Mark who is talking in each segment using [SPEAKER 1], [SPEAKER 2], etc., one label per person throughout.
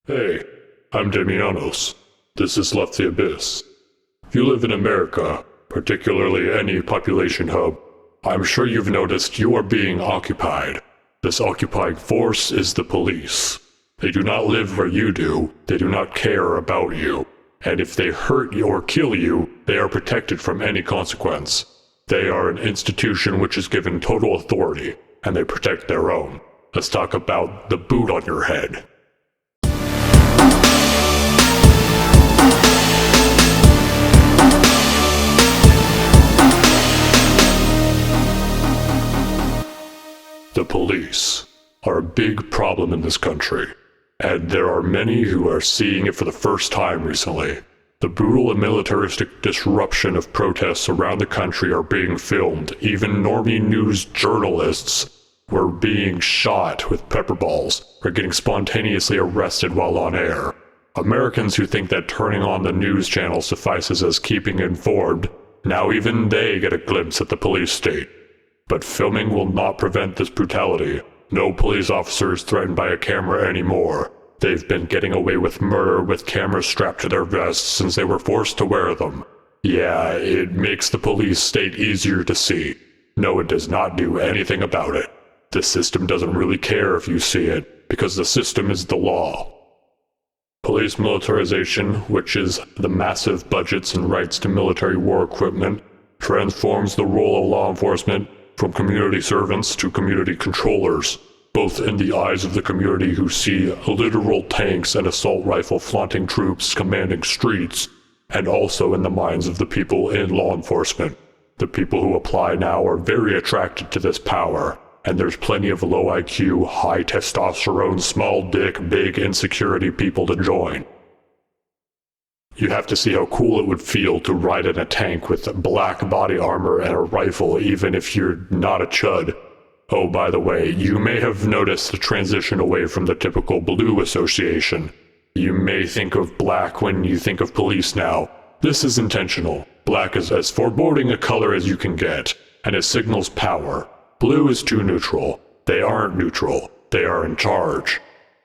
[SPEAKER 1] Hey, I'm Damianos. This is Left the Abyss. If you live in America, particularly any population hub, I'm sure you've noticed you are being occupied. This occupying force is the police. They do not live where you do, they do not care about you. And if they hurt you or kill you, they are protected from any consequence. They are an institution which is given total authority, and they protect their own. Let's talk about the boot on your head. The police are a big problem in this country, and there are many who are seeing it for the first time recently. The brutal and militaristic disruption of protests around the country are being filmed. Even normie news journalists were being shot with pepper balls or getting spontaneously arrested while on air. Americans who think that turning on the news channel suffices as keeping informed, now even they get a glimpse at the police state. But filming will not prevent this brutality. No police officer is threatened by a camera anymore. They've been getting away with murder with cameras strapped to their vests since they were forced to wear them. Yeah, it makes the police state easier to see. No, it does not do anything about it. The system doesn't really care if you see it, because the system is the law. Police militarization, which is the massive budgets and rights to military war equipment, transforms the role of law enforcement from community servants to community controllers, both in the eyes of the community who see literal tanks and assault rifle flaunting troops commanding streets, and also in the minds of the people in law enforcement. The people who apply now are very attracted to this power, and there's plenty of low IQ, high testosterone, small dick, big insecurity people to join. You have to see how cool it would feel to ride in a tank with black body armor and a rifle even if you're not a chud. Oh, by the way, you may have noticed the transition away from the typical blue association. You may think of black when you think of police now. This is intentional. Black is as foreboding a color as you can get, and it signals power. Blue is too neutral. They aren't neutral. They are in charge.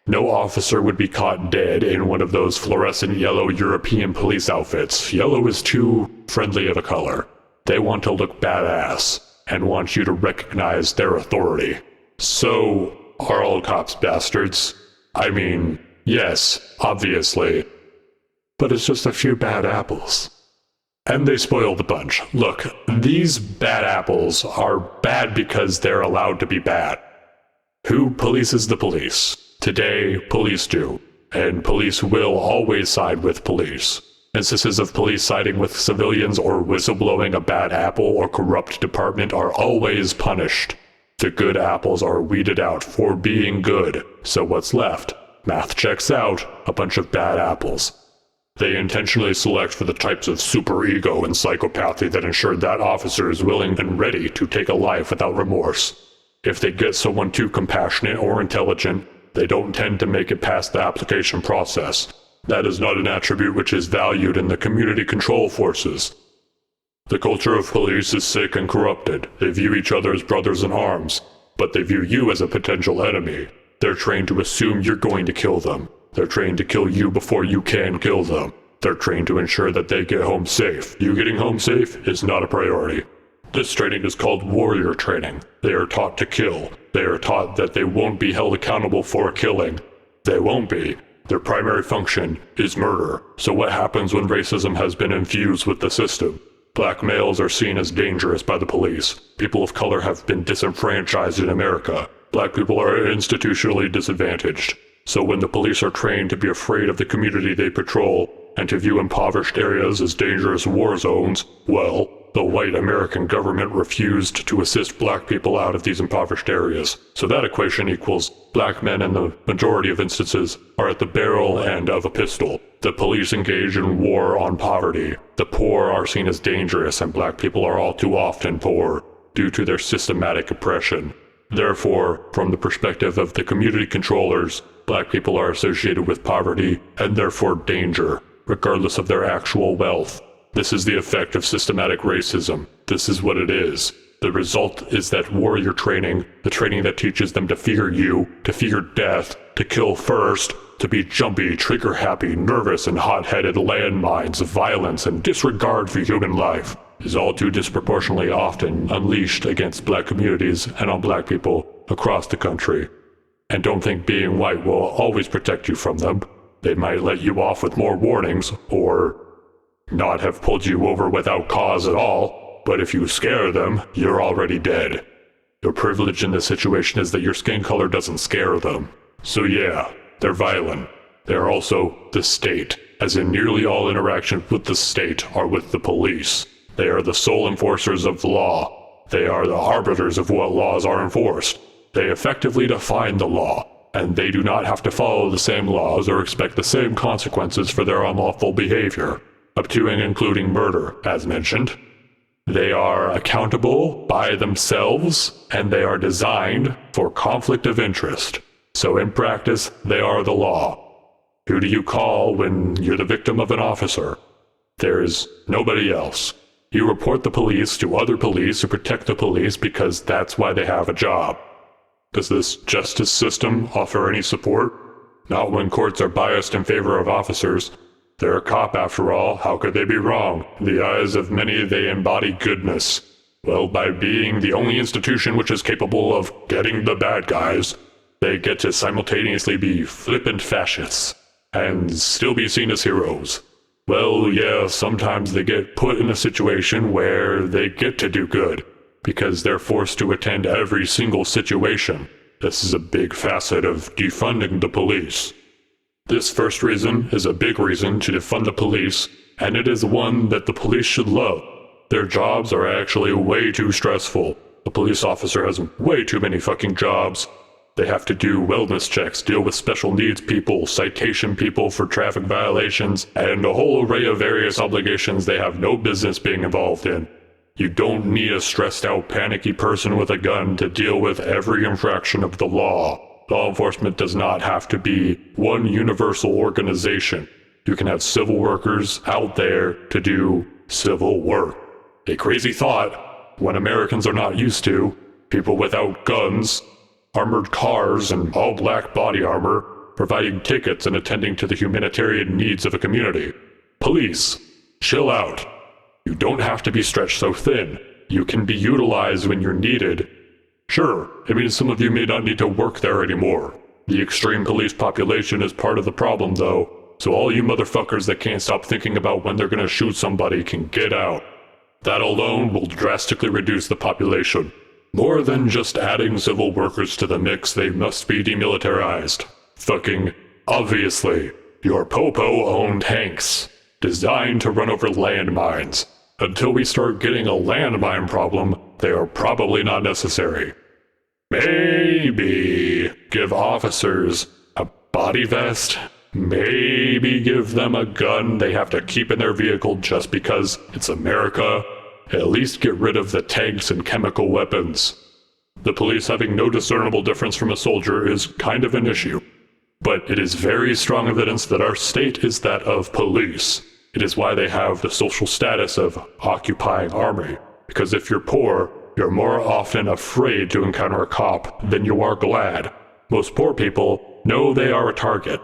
[SPEAKER 1] No officer would be caught dead in one of those fluorescent yellow European police outfits. Yellow is too friendly of a color. They want to look badass, and want you to recognize their authority. So, are all cops bastards? I mean, yes, obviously. But it's just a few bad apples. And they spoil the bunch. Look, these bad apples are bad because they're allowed to be bad. Who polices the police? Today, police do, and police will always side with police. Instances of police siding with civilians or whistleblowing a bad apple or corrupt department are always punished. The good apples are weeded out for being good, so what's left? Math checks out, a bunch of bad apples. They intentionally select for the types of superego and psychopathy that ensure that officer is willing and ready to take a life without remorse. If they get someone too compassionate or intelligent, they don't tend to make it past the application process. That is not an attribute which is valued in the community control forces. The culture of police is sick and corrupted. They view each other as brothers in arms, but they view you as a potential enemy. They're trained to assume you're going to kill them. They're trained to kill you before you can kill them. They're trained to ensure that they get home safe. You getting home safe is not a priority. This training is called warrior training. They are taught to kill. They are taught that they won't be held accountable for killing. They won't be. Their primary function is murder. So what happens when racism has been infused with the system? Black males are seen as dangerous by the police. People of color have been disenfranchised in America. Black people are institutionally disadvantaged. So when the police are trained to be afraid of the community they patrol and to view impoverished areas as dangerous war zones, well, the white American government refused to assist black people out of these impoverished areas. So that equation equals black men in the majority of instances are at the barrel end of a pistol. The police engage in war on poverty. The poor are seen as dangerous, and black people are all too often poor due to their systematic oppression. Therefore, from the perspective of the community controllers, black people are associated with poverty and therefore danger, regardless of their actual wealth. This is the effect of systematic racism. This is what it is. The result is that warrior training, the training that teaches them to fear you, to fear death, to kill first, to be jumpy, trigger-happy, nervous, and hot-headed landmines of violence and disregard for human life is all too disproportionately often unleashed against black communities and on black people across the country. And don't think being white will always protect you from them. They might let you off with more warnings, or not have pulled you over without cause at all, but if you scare them, you're already dead. Your privilege in this situation is that your skin color doesn't scare them. So yeah, they're violent. They're also the state, as in nearly all interactions with the state are with the police. They are the sole enforcers of the law. They are the arbiters of what laws are enforced. They effectively define the law, and they do not have to follow the same laws or expect the same consequences for their unlawful behavior, up to and including murder, as mentioned. They are accountable by themselves, and they are designed for conflict of interest. So in practice, they are the law. Who do you call when you're the victim of an officer? There's nobody else. You report the police to other police who protect the police because that's why they have a job. Does this justice system offer any support? Not when courts are biased in favor of officers. They're a cop after all, how could they be wrong? In the eyes of many, they embody goodness. Well, by being the only institution which is capable of getting the bad guys, they get to simultaneously be flippant fascists, and still be seen as heroes. Well, yeah, sometimes they get put in a situation where they get to do good, because they're forced to attend every single situation. This is a big facet of defunding the police. This first reason is a big reason to defund the police, and it is one that the police should love. Their jobs are actually way too stressful. A police officer has way too many fucking jobs. They have to do wellness checks, deal with special needs people, citation people for traffic violations, and a whole array of various obligations they have no business being involved in. You don't need a stressed out, panicky person with a gun to deal with every infraction of the law. Law enforcement does not have to be one universal organization. You can have civil workers out there to do civil work. A crazy thought, when Americans are not used to, people without guns, armored cars, and all-black body armor, providing tickets and attending to the humanitarian needs of a community. Police, chill out. You don't have to be stretched so thin. You can be utilized when you're needed. Sure, it means some of you may not need to work there anymore. The extreme police population is part of the problem though, so all you motherfuckers that can't stop thinking about when they're gonna shoot somebody can get out. That alone will drastically reduce the population. More than just adding civil workers to the mix, they must be demilitarized. Fucking obviously, your popo-owned tanks, designed to run over landmines. Until we start getting a landmine problem, they are probably not necessary. Maybe give officers a body vest. Maybe give them a gun they have to keep in their vehicle just because it's America. At least get rid of the tanks and chemical weapons. The police having no discernible difference from a soldier is kind of an issue. But it is very strong evidence that our state is that of police. It is why they have the social status of occupying army. Because if you're poor, you're more often afraid to encounter a cop than you are glad. Most poor people know they are a target.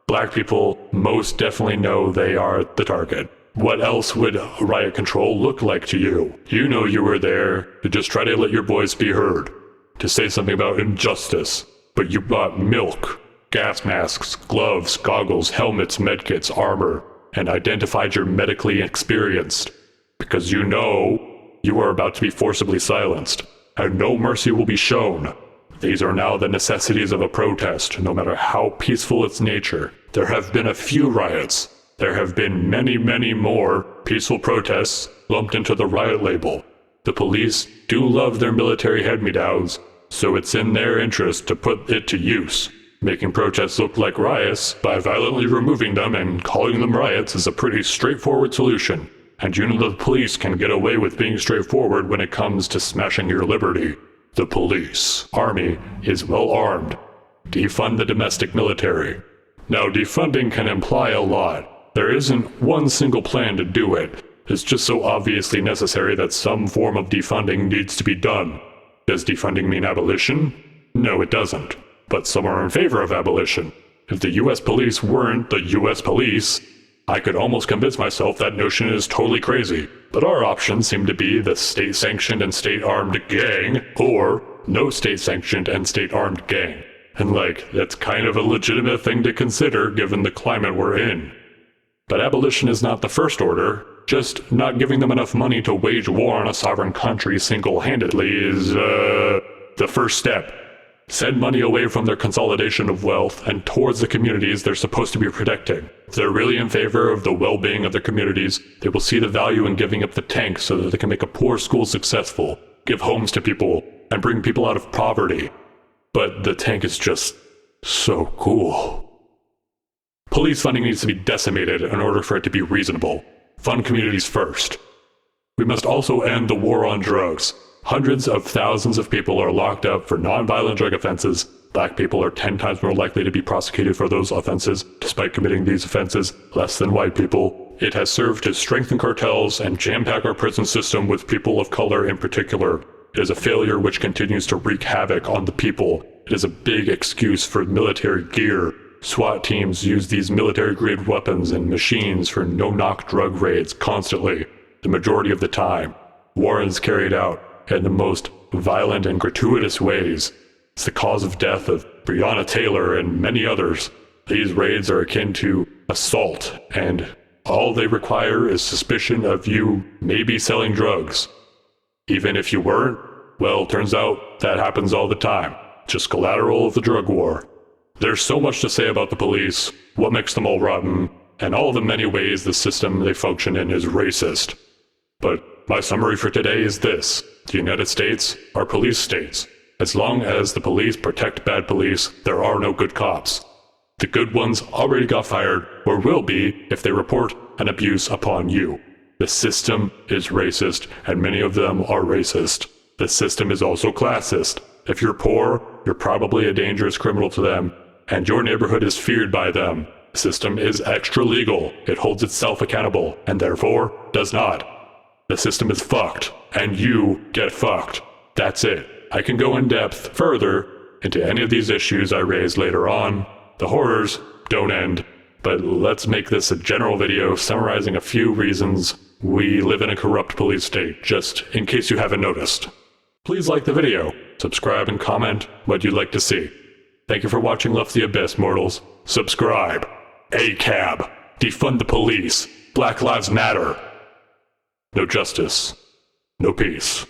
[SPEAKER 1] Black people most definitely know they are the target. What else would riot control look like to you? You know you were there to just try to let your voice be heard, to say something about injustice, but you bought milk, gas masks, gloves, goggles, helmets, medkits, armor, and identified you're medically experienced, because you know you are about to be forcibly silenced, and no mercy will be shown. These are now the necessities of a protest, no matter how peaceful its nature. There have been a few riots. There have been many, many more peaceful protests lumped into the riot label. The police do love their military hand-me-downs, so it's in their interest to put it to use. Making protests look like riots by violently removing them and calling them riots is a pretty straightforward solution. And you know the police can get away with being straightforward when it comes to smashing your liberty. The police, army, is well armed. Defund the domestic military. Now defunding can imply a lot. There isn't one single plan to do it. It's just so obviously necessary that some form of defunding needs to be done. Does defunding mean abolition? No, it doesn't. but some are in favor of abolition. If the US police weren't the US police, I could almost convince myself that notion is totally crazy. But our options seem to be the state-sanctioned and state-armed gang, or no state-sanctioned and state-armed gang. And that's kind of a legitimate thing to consider given the climate we're in. But abolition is not the first order. Just not giving them enough money to wage war on a sovereign country single-handedly is, the first step. Send money away from their consolidation of wealth and towards the communities they're supposed to be protecting. If they're really in favor of the well-being of their communities, they will see the value in giving up the tank so that they can make a poor school successful, give homes to people, and bring people out of poverty. But the tank is just so cool. Police funding needs to be decimated in order for it to be reasonable. Fund communities first. We must also end the war on drugs. Hundreds of thousands of people are locked up for non-violent drug offenses. Black people are 10 times more likely to be prosecuted for those offenses, despite committing these offenses, less than white people. It has served to strengthen cartels and jam-pack our prison system with people of color in particular. It is a failure which continues to wreak havoc on the people. It is a big excuse for military gear. SWAT teams use these military-grade weapons and machines for no-knock drug raids constantly, the majority of the time. War is carried out in the most violent and gratuitous ways. It's the cause of death of Breonna Taylor and many others. These raids are akin to assault, and all they require is suspicion of you maybe selling drugs. Even if you weren't, well, turns out that happens all the time. Just collateral of the drug war. There's so much to say about the police, what makes them all rotten, and all the many ways the system they function in is racist. But my summary for today is this. The United States are police states. As long as the police protect bad police, there are no good cops. The good ones already got fired, or will be if they report an abuse upon you. The system is racist, and many of them are racist. The system is also classist. If you're poor, you're probably a dangerous criminal to them, and your neighborhood is feared by them. The system is extra legal. It holds itself accountable, and therefore does not. The system is fucked, and you get fucked. That's it. I can go in depth further into any of these issues I raise later on. The horrors don't end, but let's make this a general video summarizing a few reasons we live in a corrupt police state, just in case you haven't noticed. Please like the video, subscribe and comment what you'd like to see. Thank you for watching Left the Abyss, mortals. Subscribe. ACAB. Defund the police. Black Lives Matter. No justice. No peace.